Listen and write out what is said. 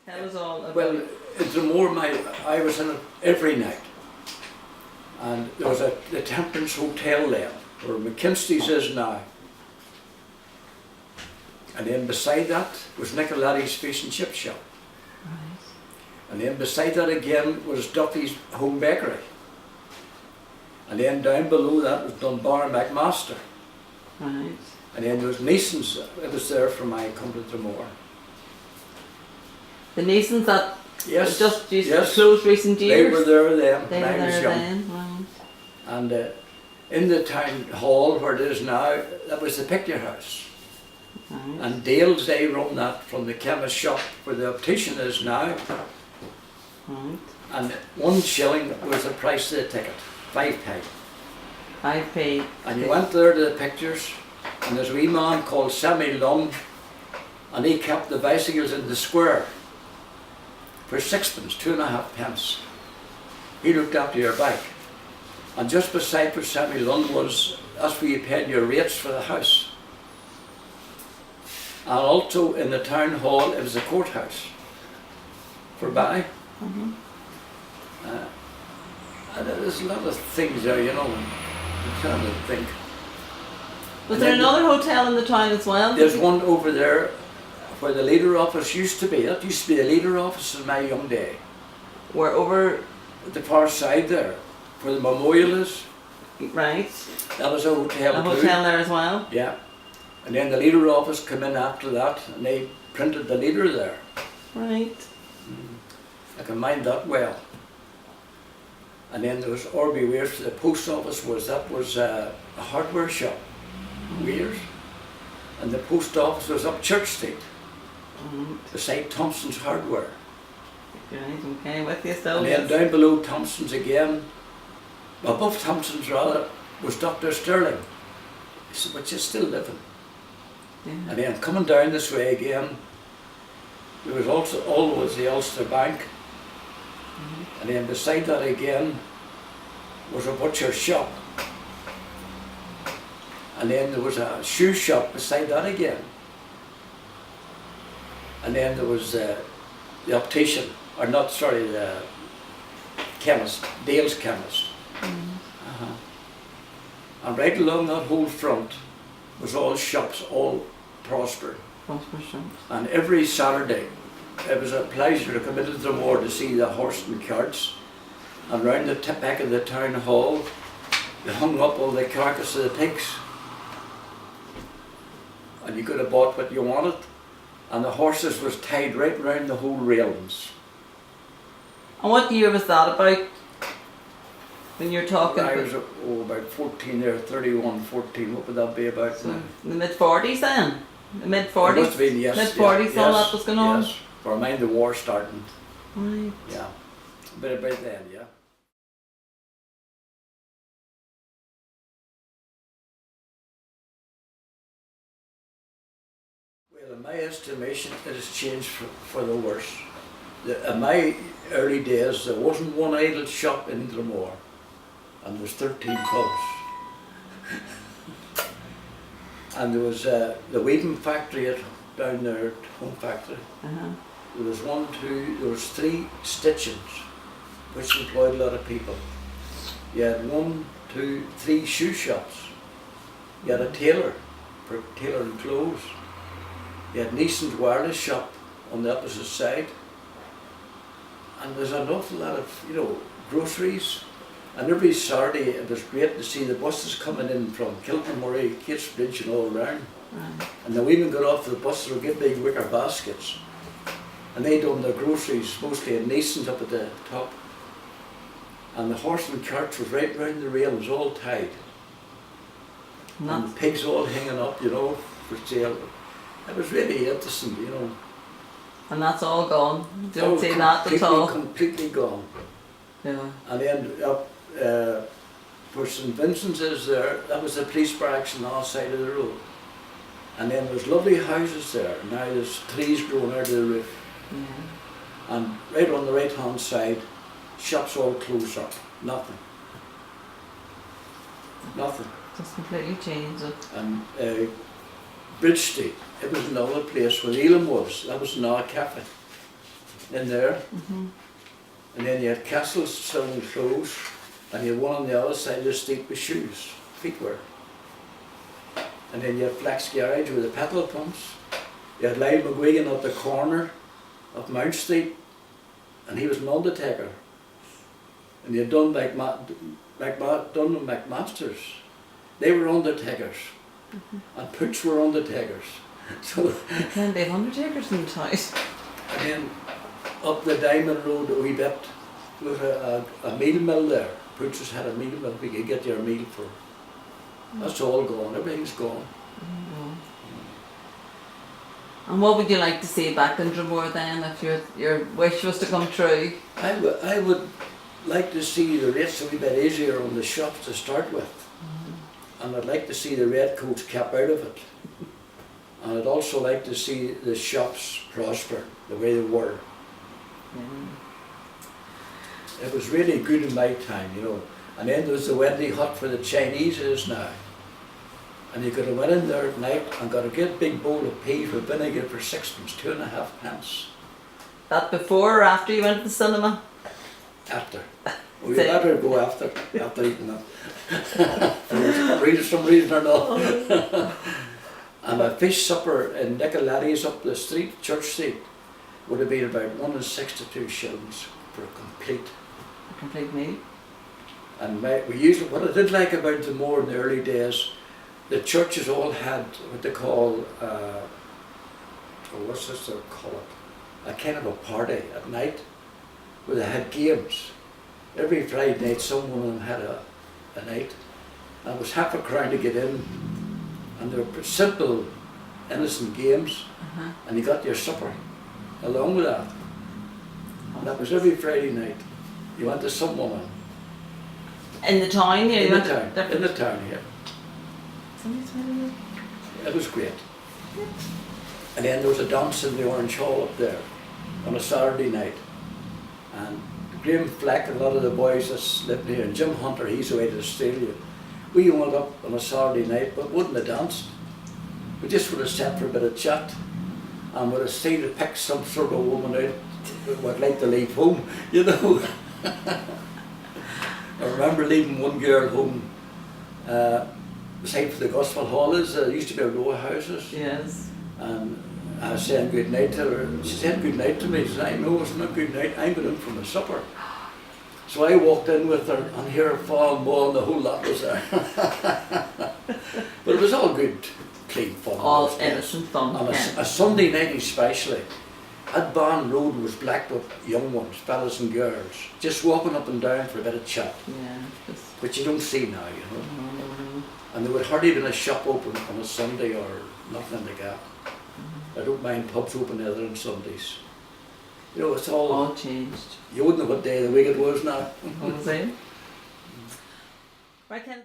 Tell us all about Well, at Dromore, I was in it every night. And there was the Temperance Hotel there, where McKinstry's is now. And then beside that was Nicoletti's Fish and Chip Shop. Right. And then beside that again was Duffy's Home Bakery. And then down below that was Dunbar and McMaster. Right. And then there was Neeson's, it was there from my come to Dromore. The Neesons that Yes, just yes. closed recent They years? were there then They when were I was there young. then, right. And in the town hall where it is now, that was the picture house. Right. And Dale's, they run that from the chemist shop where the optician is now. Right. And 1 shilling was the price of the ticket, 5p. 5p. And you went there to the pictures, and there's a wee man called Sammy Lund, and he kept the bicycles in the square for 6p, 2.5p. He looked after your bike. And just beside where Sammy Lund was, that's where you paid your rates for the house. And also in the town hall, it was the courthouse for Barry. Mm-hmm. And there's a lot of things there, you know, you can't think. Was there another hotel in the town as well? There's one over there where the leader office used to be. That used to be the leader office in my young day. Where over... At the far side there, where the memorial is, Right. that was a hotel A too. hotel there as well? Yeah. And then the leader office came in after that, and they printed the leader there. Right. I can mind that well. And then there was Orby Weirs, the post office was a hardware shop, Weirs. And the post office was up Church Street, Right. beside Thompson's Hardware. Right, okay, with you still. And then down below Thompson's again, above Thompson's rather, was Dr. Sterling, which is still living. Yeah. And then coming down this way again, there was also always the Ulster Bank. And then beside that again was a butcher's shop. And then there was a shoe shop beside that again. And then there was the optician, or not, sorry, the chemist, Dale's chemist. And right along that whole front was all shops, all prospering. Prosper shops. And every Saturday, it was a pleasure to come into Dromore to see the horse and carts. And round the back of the town hall, they hung up all the carcass of the pigs. And you could have bought what you wanted. And the horses was tied right round the whole railings. And what year was that about? When you're talking I about was about 14 there, 31, 14, what would that be about now? the mid-40s then? The mid-40s? It must have been, yes. Mid-40s, all that was going on? Yes, for mine the war starting, Right. yeah. But about then, yeah. Well, in my estimation, it has changed for the worse. In my early days, there wasn't one idle shop in Dromore, and there was 13 pubs. And there was the weaving factory down there at Home Factory. Uh-huh. There was there was 3 stitchings, which employed a lot of people. You had 1, 2, 3 shoe shops. You had a tailor for tailoring clothes. You had Neeson's wireless shop on the opposite side. And there's an awful lot of, you know, groceries. And every Saturday it was great to see the buses coming in from Kilkenmurray, Catesbridge and all around. Right. And the women got off the bus, they were getting big wicker baskets. And they done their groceries mostly in Neeson's up at the top. And the horse and carts was right round the rail, it was all tied. And the pigs all hanging up, you know, for sale. It was really interesting, you know. And that's all gone. Don't Oh, see that at all. Completely gone. Yeah. And then up where St Vincent's is there, that was the police barracks on the other side of the road. And then there's lovely houses there. Now there's trees growing out of the roof. Yeah. And right on the right hand side, shops all closed up. Nothing. Nothing. Just completely changed it. And Bridge Street, it was another place where Elam was. That was now a cafe. in there. And then you had castles selling clothes, and you had one on the other side of the street with shoes, feet wear. And then you had Flax Garage with the petrol pumps. You had Lyle McGuigan at the corner of Mount Street, and he was an undertaker. And you had Dunn and McMasters. They were undertakers. And Pooch were undertakers. So, Can they have undertakers in the town? and then up the Diamond Road a wee bit, there was a meal mill there. Pooch's had a meal mill, we could get your meal for. That's all gone, everything's gone. And what would you like to see back in Dromore then, if your wish was to come true? I would like to see the rates a wee bit easier on the shops to start with. And I'd like to see the red coats kept out of it. And I'd also like to see the shops prosper the way they were. It was really good in my time, you know. And then there was the Wendy hut for the Chinese is now. And you could have went in there at night and got a good big bowl of peas with vinegar for 6pence, 2.5 pence. That before or after you went to the cinema? After. We better go after eating them. For some reason or not. And a fish supper in Nicoletti's up the street, Church Street, would have been about 1.62 shillings for a complete meal. And we usually, what I did like about Dromore in the early days, the churches all had what they call, what's this they call it? A kind of a party at night where they had games. Every Friday night, some one of them had a night. And it was half a crown to get in, and they were simple, innocent games, and you got your supper along with that. And that was every Friday night. You went to some woman. In the town, yeah? In the town, yeah. It was great. And then there was a dance in the Orange Hall up there on a Saturday night. And Graham Fleck and a lot of the boys that's living here, and Jim Hunter, he's away to Australia. We went up on a Saturday night, but wouldn't have danced. We just would have sat for a bit of chat and would have stayed to pick some sort of woman out who would like to leave home, you know. I remember leaving one girl home beside for the Gospel Hall is, there used to be a row of houses. Yes. And I was saying good night to her. She said good night to me. She said, I know it's not good night, I'm going in for my supper. So I walked in with her and here a fall ball and the whole lot was there. But it was all good, clean fun. All innocent fun. On a Sunday night especially, that Barn Road was black with young ones, fellas and girls, just walking up and down for a bit of chat. Yeah. Which you don't see now, you know. And there would hardly been a shop open on a Sunday or nothing like that. I don't mind pubs open either on Sundays. You know, it's all changed. You wouldn't know what day of the week it was now. What was it? Right, Ken.